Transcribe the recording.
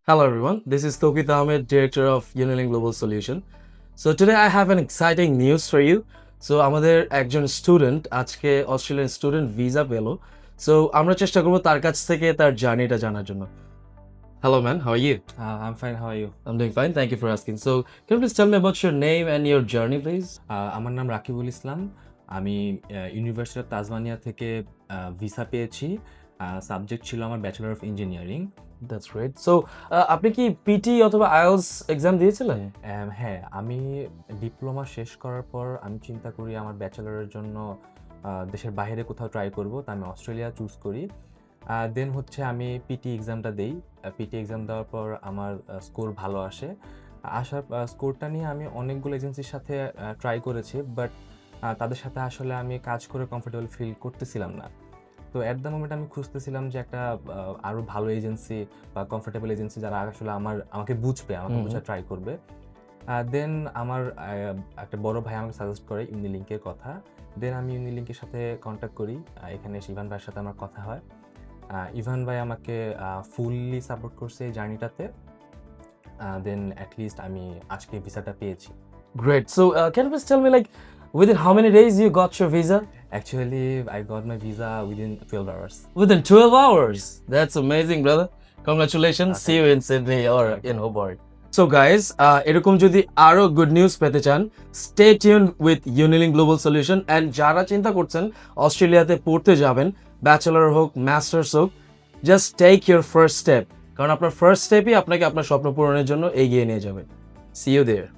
Hello everyone, this is Tawqeed Ahmed, Director of Unilink Global Solution. So today I have an exciting news for you. So আমাদের একজন student আজকে Australian student visa পেল। So আমরা চেষ্টা করব তার কাছ থেকে তার জার্নিটা জানার জন্য। Hello man, how are you? I'm fine. How are you? I'm doing fine, thank you for asking. So can you please tell me about your name and your journey please? আমার নাম রাকিবুল ইসলাম। আমি ইউনিভার্সিটি অফ তাজমানিয়া থেকে visa পেয়েছি। Subject ছিল আমার bachelor of engineering. That's great. So আপনি কি PT অথবা আইএলটিএস এক্সাম দিয়েছিলেন? হ্যাঁ, আমি ডিপ্লোমা শেষ করার পর আমি চিন্তা করি আমার ব্যাচেলরের জন্য দেশের বাইরে কোথাও ট্রাই করব, তা আমি অস্ট্রেলিয়া চুজ করি। দেন হচ্ছে আমি পিটি এক্সামটা দেই। পিটি এক্সাম দেওয়ার পর আমার স্কোর ভালো আসে। আসার স্কোরটা নিয়ে আমি অনেকগুলো এজেন্সির সাথে ট্রাই করেছি, বাট তাদের সাথে আসলে আমি কাজ করে কমফোর্টেবল ফিল করতেছিলাম না। তো অ্যাট দ্য মোমেন্ট আমি খুঁজতেছিলাম যে একটা আরও ভালো এজেন্সি বা কমফোর্টেবল এজেন্সি যারা আসলে আমাকে বুঝবে, আমাকে বোঝার ট্রাই করবে। দেন আমার একটা বড় ভাই আমাকে সাজেস্ট করে ইউনিলিঙ্কের কথা। দেন আমি ইউনিলিঙ্কের সাথে কন্ট্যাক্ট করি। এখানে ইভান ভাইয়ের সাথে আমার কথা হয়। ইভান ভাই আমাকে ফুললি সাপোর্ট করছে এই জার্নিটাতে। দেন অ্যাটলিস্ট আমি আজকে ভিসাটা পেয়েছি। Great. So can you please tell me like within how many days you got your visa? Actually, I got my visa within 12 hours. Within 12 hours. That's amazing, brother. Congratulations. Okay. See you in Sydney or Thank in Hobart. So guys, এরকম যদি আরো good news পেতে চান, stay tuned with Unilink Global Solution and যারা চিন্তা করছেন অস্ট্রেলিয়াতে পড়তে যাবেন, ব্যাচেলর হোক, মাস্টার্স হোক, just take your first step. কারণ আপনার ফার্স্ট স্টেপই আপনাকে আপনার স্বপ্ন পূরণের জন্য এগিয়ে নিয়ে যাবে। See you there.